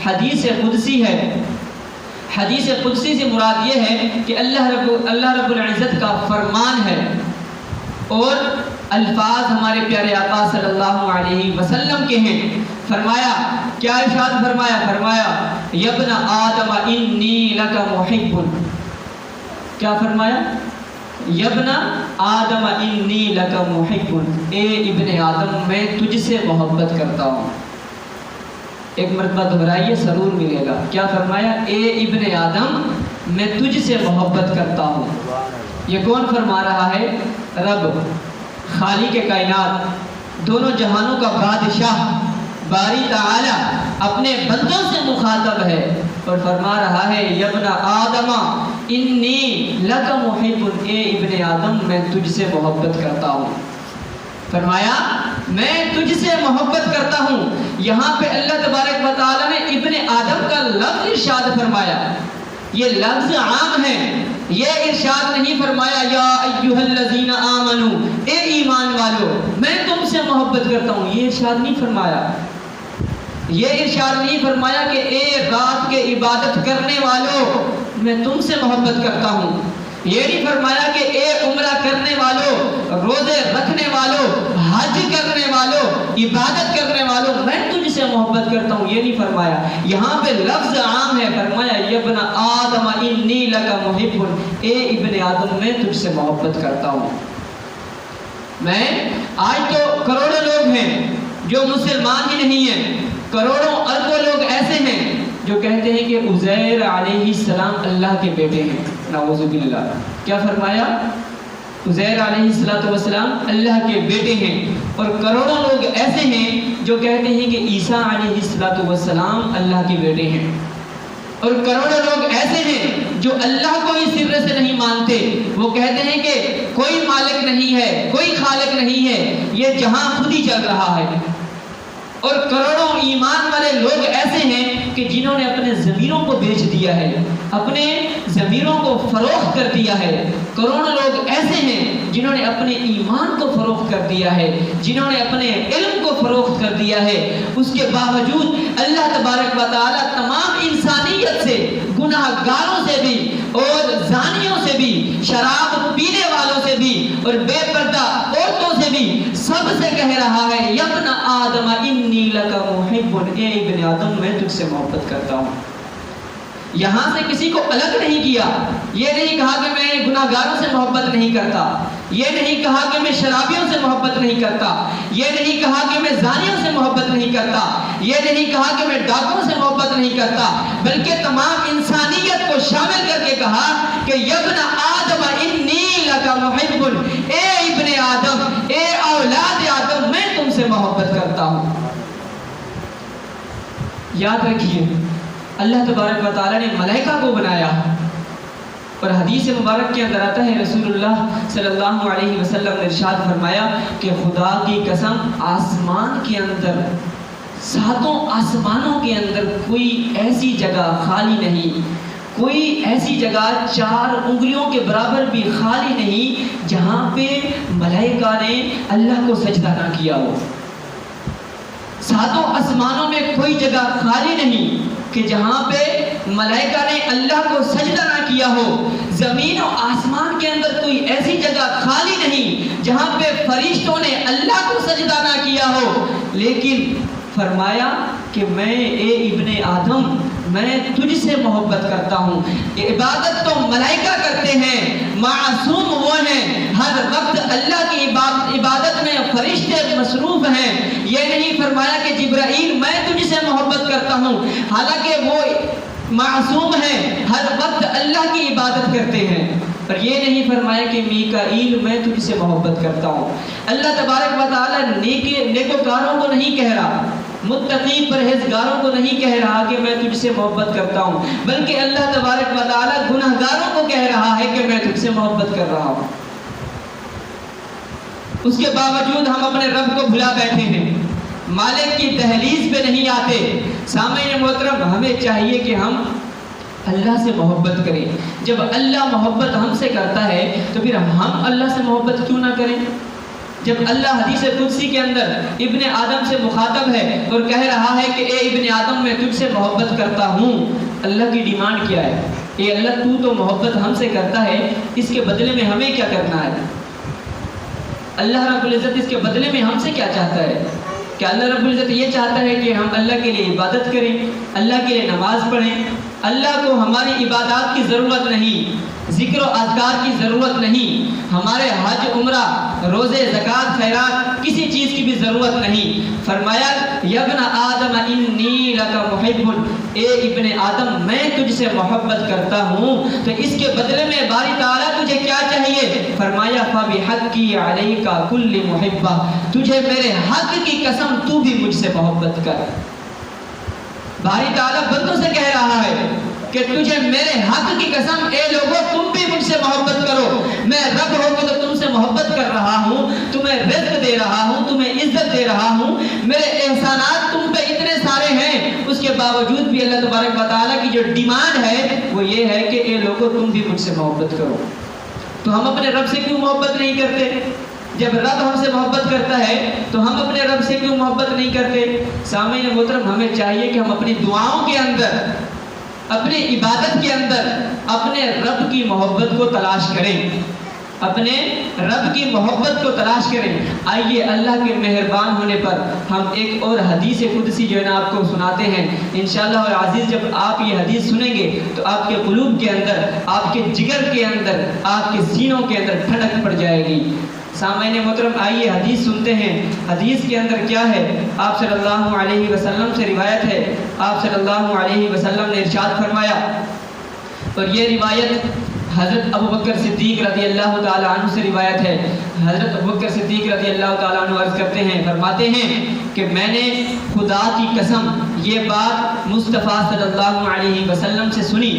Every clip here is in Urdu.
حدیث قدسی ہے۔ حدیث قدسی سے مراد یہ ہے کہ اللہ رب العزت کا فرمان ہے، اور الفاظ ہمارے پیارے آقا صلی اللہ علیہ وسلم کے ہیں۔ فرمایا کیا ارشاد فرمایا؟ فرمایا یا ابن آدم انی لک محب۔ کیا فرمایا؟ یا ابن آدم انی لک محب، اے ابن آدم میں تجھ سے محبت کرتا ہوں۔ ایک مرتبہ دہرائیے، ضرور ملے گا۔ کیا فرمایا؟ اے ابن آدم میں تجھ سے محبت کرتا ہوں۔ یہ کون فرما رہا ہے؟ رب، خالق کائنات، دونوں جہانوں کا بادشاہ باری تعالی اپنے بندوں سے مخاطب ہے اور فرما رہا ہے یا ابن آدم انی لک محب، اے ابن آدم میں تجھ سے محبت کرتا ہوں۔ فرمایا میں تجھ سے محبت کرتا ہوں۔ یہاں پہ اللہ تبارک و تعالی نے ابن آدم کا لفظ ارشاد فرمایا، یہ لفظ عام ہے، یہ ارشاد نہیں فرمایا یا ایھا الذین آمنو، اے ایمان والو میں تم سے محبت کرتا ہوں، یہ ارشاد نہیں فرمایا۔ یہ ارشاد نہیں فرمایا کہ اے رات کے عبادت کرنے والو میں تم سے محبت کرتا ہوں۔ یہ نہیں فرمایا کہ اے عمرہ کرنے والو، روزے رکھنے والو، حج کرنے والو، عبادت کرنے والو میں تجھ سے محبت کرتا ہوں، یہ نہیں فرمایا۔ یہاں پہ لفظ عام ہے، فرمایا یا ابن آدم انی لک محب، اے ابن آدم میں تجھ سے محبت کرتا ہوں۔ میں آج تو کروڑوں لوگ ہیں جو مسلمان ہی نہیں ہیں، کروڑوں اربوں لوگ ایسے ہیں جو کہتے ہیں کہ عزیر علیہ السلام اللہ کے بیٹے ہیں، نعوذ باللہ۔ کیا فرمایا؟ عزیر علیہ السلام اللہ کے بیٹے ہیں، اور کروڑوں لوگ ایسے ہیں جو کہتے ہیں کہ عیسیٰ علیہ السلام اللہ کے بیٹے ہیں، اور کروڑوں لوگ ایسے ہیں جو اللہ کو ہی سر سے نہیں مانتے، وہ کہتے ہیں کہ کوئی مالک نہیں ہے، کوئی خالق نہیں ہے، یہ جہاں خود ہی چل رہا ہے۔ اور کروڑوں ایمان والے لوگ ایسے ہیں کہ جنہوں نے اپنے ضمیروں کو بیچ دیا ہے، اپنے ضمیروں کو فروخت کر دیا ہے۔ کروڑوں لوگ ایسے ہیں جنہوں نے اپنے ایمان کو فروخت کر دیا ہے، جنہوں نے اپنے علم کو فروخت کر دیا ہے۔ اس کے باوجود اللہ تبارک و تعالی تمام انسانیت سے، گناہ گاروں سے بھی اور زانیوں سے بھی، شراب پینے والوں سے بھی اور بے پردہ عورتوں سے بھی، سب سے کہہ رہا ہے یا ابن آدم انی لک محب، اے ابن آدم میں تجھ سے محبت کرتا ہوں۔ یہاں سے کسی کو الگ نہیں کیا، یہ نہیں کہا کہ میں گناہ گاروں سے محبت نہیں کرتا، یہ نہیں کہا کہ میں شرابیوں سے محبت نہیں کرتا، یہ نہیں کہا کہ میں زانیوں سے محبت نہیں کرتا، یہ نہیں کہا کہ میں ڈاکوؤں سے محبت نہیں کرتا، بلکہ تمام انسانیت کو شامل کر کے کہا کہ یا ابن آدم انی لک محب، اے ابن آدم، اے اولاد آدم میں تم سے محبت کرتا ہوں۔ یاد رکھیے اللہ تبارک و تعالی نے ملائکہ کو بنایا، اور حدیث مبارک کے اندر آتا ہے رسول اللہ صلی اللہ علیہ وسلم نے ارشاد فرمایا کہ خدا کی قسم آسمان کے اندر، ساتوں آسمانوں کے اندر کوئی ایسی جگہ خالی نہیں، کوئی ایسی جگہ 4 انگلیوں کے برابر بھی خالی نہیں جہاں پہ ملائکہ نے اللہ کو سجدہ نہ کیا ہو۔ ساتوں آسمانوں میں کوئی جگہ خالی نہیں کہ جہاں پہ ملائکہ نے اللہ کو سجدہ نہ کیا ہو۔ زمین و آسمان کے اندر کوئی ایسی جگہ خالی نہیں جہاں پہ فرشتوں نے اللہ کو سجدہ نہ کیا ہو، لیکن فرمایا کہ میں اے ابن آدم میں تجھ سے محبت کرتا ہوں۔ عبادت تو ملائکہ کرتے ہیں، معصوم وہ ہیں، ہر وقت اللہ کی عبادت میں فرشتے مصروف ہیں۔ یہ نہیں فرمایا کہ جبرائیل میں تجھ سے محبت کرتا ہوں، حالانکہ وہ معصوم ہیں، ہر وقت اللہ کی عبادت کرتے ہیں۔ اور یہ نہیں فرمایا کہ میکائیل میں تجھ سے محبت کرتا ہوں۔ اللہ تبارک و تعالی نیکوکاروں کو نہیں کہہ رہا، متقی پرہیزگاروں کو نہیں کہہ رہا کہ میں تجھ سے محبت کرتا ہوں، بلکہ اللہ تبارک و تعالی گناہگاروں کو کہہ رہا ہے کہ میں تجھ سے محبت کر رہا ہوں۔ اس کے باوجود ہم اپنے رب کو بھلا بیٹھے ہیں، مالک کی دہلیز پہ نہیں آتے۔ سامعین محترم، ہمیں چاہیے کہ ہم اللہ سے محبت کریں۔ جب اللہ محبت ہم سے کرتا ہے تو پھر ہم اللہ سے محبت کیوں نہ کریں؟ جب اللہ حدیث قدسی کے اندر ابن آدم سے مخاطب ہے اور کہہ رہا ہے کہ اے ابن آدم میں تجھ سے محبت کرتا ہوں، اللہ کی ڈیمانڈ کیا ہے؟ اے اللہ تو محبت ہم سے کرتا ہے، اس کے بدلے میں ہمیں کیا کرنا ہے؟ اللہ رب العزت اس کے بدلے میں ہم سے کیا چاہتا ہے؟ کہ اللہ رب العزت یہ چاہتا ہے کہ ہم اللہ کے لیے عبادت کریں، اللہ کے لیے نماز پڑھیں، اللہ کو ہماری عبادات کی ضرورت نہیں، ذکر و اذکار کی ضرورت نہیں، ہمارے حج عمرہ روزے زکوٰۃ خیرات کسی چیز کی بھی ضرورت نہیں۔ فرمایا یا ابن آدم انی لک محب، اے ابن آدم میں تجھ سے محبت کرتا ہوں، تو اس کے بدلے میں باری تعالیٰ تجھے کیا چاہیے؟ فرمایا فبحقی علیک کل محبہ، تجھے میرے حق کی قسم تو بھی مجھ سے محبت کر۔ باری تعالیٰ بندوں سے کہہ رہا ہے کہ تجھے میرے حق کی قسم اے لوگوں تم بھی مجھ سے محبت کرو، میں رب ہو کے تو تم سے محبت کر رہا ہوں، تمہیں رزق دے رہا ہوں، تمہیں عزت دے رہا ہوں، میرے احسانات تم پہ اتنے سارے ہیں، اس کے باوجود بھی اللہ تبارک و تعالیٰ کی جو ڈیمانڈ ہے وہ یہ ہے کہ اے لوگوں تم بھی مجھ سے محبت کرو۔ تو ہم اپنے رب سے کیوں محبت نہیں کرتے؟ جب رب ہم سے محبت کرتا ہے تو ہم اپنے رب سے کیوں محبت نہیں کرتے؟ سامعین محترم، ہمیں چاہیے کہ ہم اپنی دعاؤں کے اندر، اپنی عبادت کے اندر اپنے رب کی محبت کو تلاش کریں، اپنے رب کی محبت کو تلاش کریں۔ آئیے اللہ کے مہربان ہونے پر ہم ایک اور حدیث قدسی جو ہے نا آپ کو سناتے ہیں انشاءاللہ العزیز۔ جب آپ یہ حدیث سنیں گے تو آپ کے قلوب کے اندر، آپ کے جگر کے اندر، آپ کے سینوں کے اندر ٹھنڈک پڑ جائے گی۔ سامعین محترم، آئیے حدیث سنتے ہیں۔ حدیث کے اندر کیا ہے؟ آپ صلی اللہ علیہ وسلم سے روایت ہے، آپ صلی اللہ علیہ وسلم نے ارشاد فرمایا، اور یہ روایت حضرت ابوبکر صدیق رضی اللہ تعالیٰ عنہ سے روایت ہے۔ حضرت ابوبکر صدیق رضی اللہ تعالیٰ عنہ عرض کرتے ہیں، فرماتے ہیں کہ میں نے خدا کی قسم یہ بات مصطفیٰ صلی اللہ علیہ وسلم سے سنی۔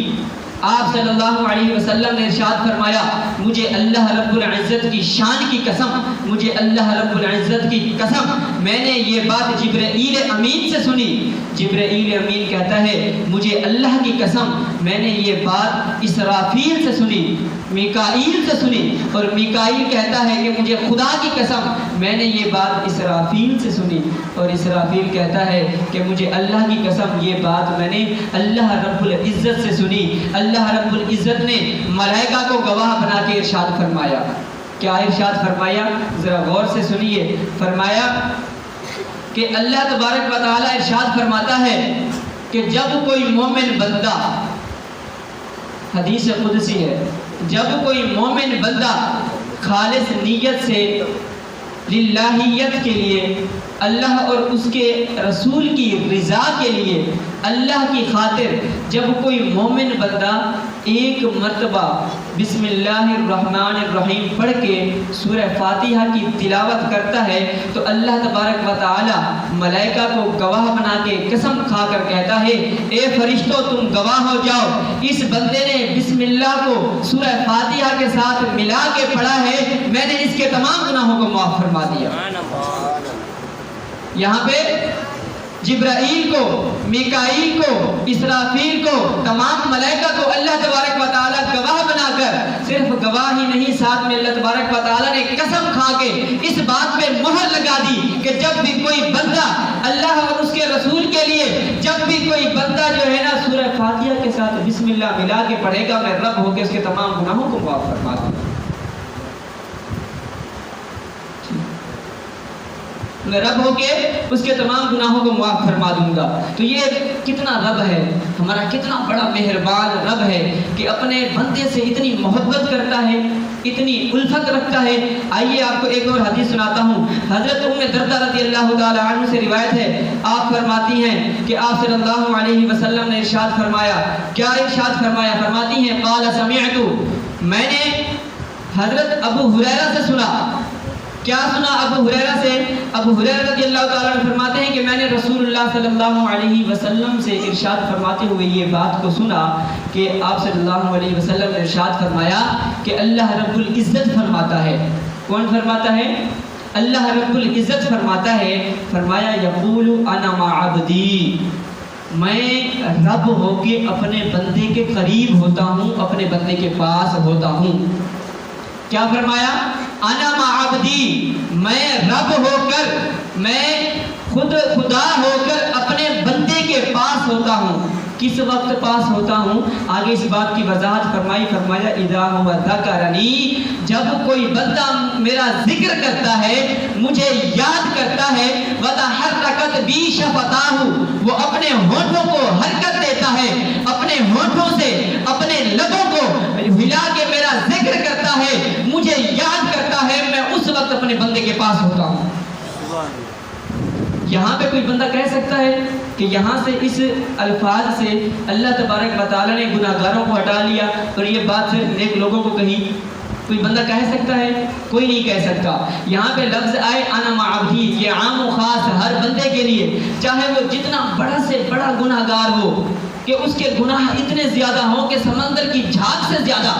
آپ صلی اللہ علیہ وسلم نے ارشاد فرمایا، مجھے اللہ رب العزت کی شان کی قسم، مجھے اللہ رب العزت کی قسم، میں نے یہ بات جبرائیل امین سے سنی۔ جبرائیل امین کہتا ہے مجھے اللہ کی قسم میں نے یہ بات اسرافیل سے سنی، میکائیل سے سنی، اور میکائیل کہتا ہے کہ مجھے خدا کی قسم میں نے یہ بات اسرافیل سے سنی، اور اسرافیل کہتا ہے کہ مجھے اللہ کی قسم یہ بات میں نے اللہ رب العزت سے سنی۔ اللہ رب العزت نے ملائکہ کو گواہ بنا کے ارشاد فرمایا۔ کیا ارشاد فرمایا؟ ذرا غور سے سنیے۔ فرمایا کہ اللہ تبارک و تعالیٰ ارشاد فرماتا ہے کہ جب کوئی مومن بندہ، حدیث قدسی ہے، جب کوئی مومن بندہ خالص نیت سے للہیت کے لیے، اللہ اور اس کے رسول کی رضا کے لیے، اللہ کی خاطر جب کوئی مومن بندہ ایک مرتبہ بسم اللہ الرحمن الرحیم پڑھ کے سورہ فاتحہ کی تلاوت کرتا ہے تو اللہ تبارک و تعالی ملائکہ کو گواہ بنا کے قسم کھا کر کہتا ہے، اے فرشتوں تم گواہ ہو جاؤ، اس بندے نے بسم اللہ کو سورہ فاتحہ کے ساتھ ملا کے پڑھا ہے، میں نے اس کے تمام گناہوں کو معاف فرما دیا۔ یہاں پہ جبرائیل کو، میکائیل کو، اسرافیل کو، تمام ملائکہ کو اللہ تبارک و تعالیٰ گواہ بنا کر، صرف گواہ ہی نہیں، ساتھ میں اللہ تبارک و تعالیٰ نے قسم کھا کے اس بات پہ مہر لگا دی کہ جب بھی کوئی بندہ اللہ اور اس کے رسول کے لیے، جب بھی کوئی بندہ جو ہے نا سورہ فاتحہ کے ساتھ بسم اللہ ملا کے پڑھے گا، میں رب ہو کے اس کے تمام گناہوں کو معاف فرما دوں گا، میں رب ہو کے اس کے تمام گناہوں کو معاف فرما دوں گا۔ تو یہ کتنا رب ہے، ہمارا کتنا بڑا مہربان رب ہے کہ اپنے بندے سے اتنی محبت کرتا ہے، اتنی الفت رکھتا ہے۔ آئیے آپ کو ایک اور حدیث سناتا ہوں۔ حضرت ام دردہ رضی اللہ تعالی عنہ سے روایت ہے، آپ فرماتی ہیں کہ آپ صلی اللہ علیہ وسلم نے ارشاد فرمایا۔ کیا ارشاد فرمایا؟ فرماتی ہیں قال سمعت، میں نے حضرت ابو ہریرہ سے سنا۔ کیا سنا ابو ہریرہ سے؟ ابو ہریرہ رضی اللہ تعالیٰ عنہ فرماتے ہیں کہ میں نے رسول اللہ صلی اللہ علیہ وسلم سے ارشاد فرماتے ہوئے یہ بات کو سنا کہ آپ صلی اللہ علیہ وسلم نے ارشاد فرمایا کہ اللہ رب العزت فرماتا ہے۔ کون فرماتا ہے؟ اللہ رب العزت فرماتا ہے، فرمایا یقول انا مع عبدی، میں رب ہو کے اپنے بندے کے قریب ہوتا ہوں، اپنے بندے کے پاس ہوتا ہوں۔ کیا فرمایا؟ انا مع عبدی، میں رب ہو کر، میں خود خدا ہو کر اپنے بندے کے پاس ہوتا ہوں۔ کس وقت پاس ہوتا ہوں؟ آگے اس بات کی وضاحت فرمایا اذا هو ذکرنی، جب کوئی بندہ میرا ذکر کرتا ہے، مجھے یاد کرتا ہے، وتحرکت بی شفتاہ، وہ اپنے ہونٹوں کو حرکت دیتا ہے، اپنے ہونٹوں سے اپنے لبوں کو ہلا کے میرا ذکر کرتا ہے، مجھے یاد کرتا ہے، میں اس وقت اپنے بندے کے پاس ہوتا ہوں۔ یہاں پہ کوئی بندہ کہہ سکتا ہے کہ یہاں سے اس الفاظ سے اللہ تبارک و تعالیٰ نے گناہگاروں کو ہٹا لیا اور یہ بات صرف نیک لوگوں کو کہی؟ کوئی بندہ کہہ سکتا ہے؟ کوئی نہیں کہہ سکتا۔ یہاں پہ لفظ آئے انا مع عبدی، یہ عام و خاص ہر بندے کے لیے، چاہے وہ جتنا بڑا سے بڑا گناہگار ہو، کہ اس کے گناہ اتنے زیادہ ہوں کہ سمندر کی جھاگ سے زیادہ،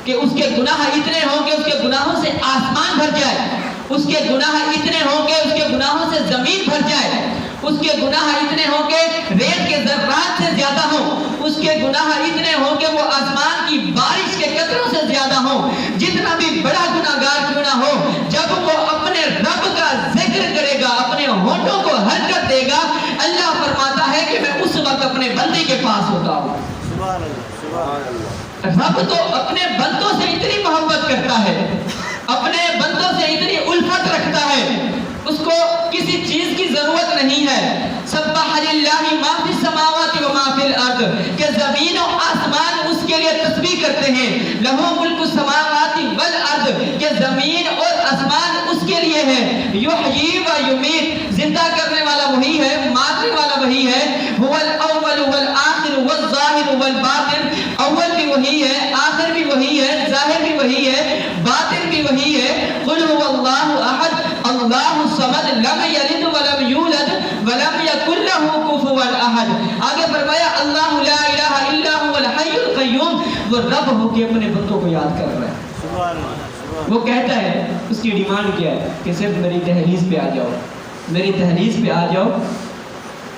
کہ اس کے گناہ اتنے ہوں کہ اس کے گناہوں سے آسمان بھر جائے، اس کے گناہ اتنے ہوں کہ اس کے گناہوں سے زمین بھر جائے، اس کے گناہ اتنے ہوں کہ ریت کے ذرات سے زیادہ ہوں، اس کے گناہ اتنے ہوں کہ وہ آسمان کی بارش کے قطروں سے زیادہ ہوں، جتنا بھی بڑا گناہگار کیوں نہ ہو، جب وہ اپنے رب کا ذکر کرے گا، اپنے ہونٹوں کو حرکت دے گا، اللہ فرماتا ہے کہ میں اس وقت اپنے بندے کے پاس ہوتا ہوں۔ سبحان اللہ، سبحان اللہ۔ رب تو اپنے بندوں سے اتنی محبت کرتا ہے، اپنے بندوں سے اتنی الفت رکھتا ہے، اس کو کسی چیز کی ضرورت نہیں ہے۔ سبح للہ ما فی السماوات و ما فی الارض، کہ زمین و آسمان اس کے لیے تسبیح کرتے ہیں۔ لہو ملک السماوات والارض، کہ زمین اور آسمان اس کے لیے ہے۔ یحیی و یمیت، زندہ کرنے والا وہی ہے، مارنے والا وہی ہے۔ هو الاول والآخر والظاہر والباطن، اول بھی وہی ہے، آخر بھی وہی ہے، ظاہر بھی وہی ہے، باطن بھی وہی ہے۔ قل هو اللہ احد اللہ الصمد لم یلد ولم یولد ولم یکن له کفوا احد۔ آگے فرمایا اللہ لا الہ الا هو الحی القیوم، وہ رب ہو کے اپنے بندوں کو یاد کر رہا ہے۔ سبحان اللہ۔ وہ کہتا ہے، اس کی ڈیمانڈ کیا ہے کہ صرف میری دہلیز پہ آ جاؤ، میری دہلیز پہ آ جاؤ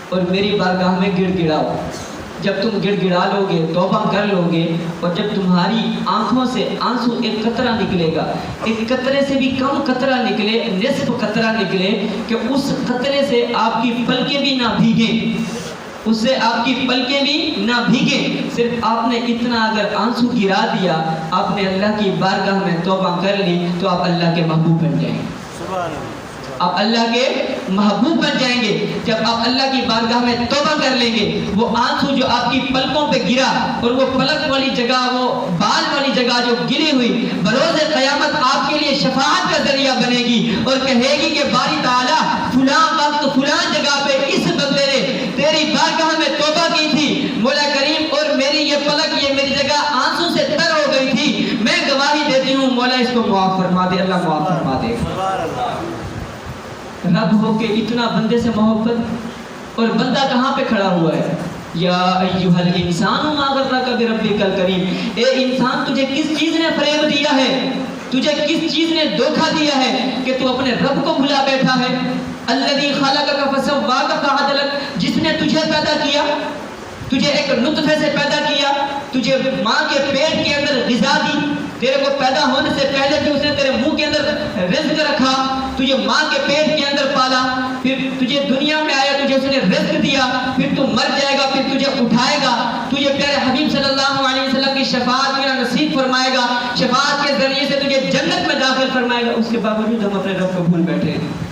اور میری بارگاہ میں گڑ گڑاؤ۔ جب تم گڑ گڑا لو گے، توبہ کر لو گے، اور جب تمہاری آنکھوں سے آنسو ایک قطرہ نکلے گا، ایک قطرے سے بھی کم قطرہ نکلے، نصف قطرہ نکلے، کہ اس قطرے سے آپ کی پلکیں بھی نہ بھیگیں، اس سے آپ کی پلکیں بھی نہ بھیگیں، صرف آپ نے اتنا اگر آنسو گرا دیا، آپ نے اللہ کی بارگاہ میں توبہ کر لی، تو آپ اللہ کے محبوب بن جائیں گے۔ سبحان اللہ۔ آپ اللہ کے محبوب بن جائیں گے جب آپ اللہ کی بارگاہ میں توبہ کر لیں گے۔ وہ آنسو جو آپ کی پلکوں پہ گرا، اور وہ پلک والی جگہ، وہ بال والی جگہ جو گری ہوئی، بروز قیامت آپ کے لیے شفاعت کا ذریعہ بنے گی، اور کہے گی کہ باری تعالیٰ فلاں وقت فلاں جگہ پہ اس بندے نے تیری بارگاہ میں توبہ کی تھی مولا کریم، اور میری یہ پلک، یہ میری جگہ آنسو سے تر ہو گئی تھی، میں گواہی دیتی ہوں مولا اس کو معاف فرما دے۔ اللہ معاف فرما دے۔ سبحان اللہ۔ رب ہو کے اتنا بندے سے محبت، اور بندہ کہاں پہ کھڑا ہوا ہے؟ یا ایھا الانسان ما غرک بربک الکریم، اے انسان تجھے کس چیز نے فریب دیا ہے، تجھے کس چیز نے دھوکہ دیا ہے کہ تو اپنے رب کو بھلا بیٹھا ہے؟ الذی خلقک فسواک فعدلک، جس نے تجھے پیدا کیا، تجھے ایک نطفے سے پیدا کیا، تجھے ماں کے پیٹ کے اندر غذا دی، تیرے کو پیدا ہونے سے پہلے بھی اس نے تیرے منہ کے اندر رزق رکھا، تجھے ماں کے پیٹ کے اندر پالا، پھر تجھے دنیا میں آیا، تجھے اس نے رزق دیا، پھر تو مر جائے گا، پھر تجھے اٹھائے گا، تجھے پیارے حبیب صلی اللہ علیہ وسلم کی شفاعت میں نصیب فرمائے گا، شفاعت کے ذریعے سے تجھے جنت میں داخل فرمائے گا۔ اس کے باوجود ہم اپنے رب کو بھول بیٹھے ہیں۔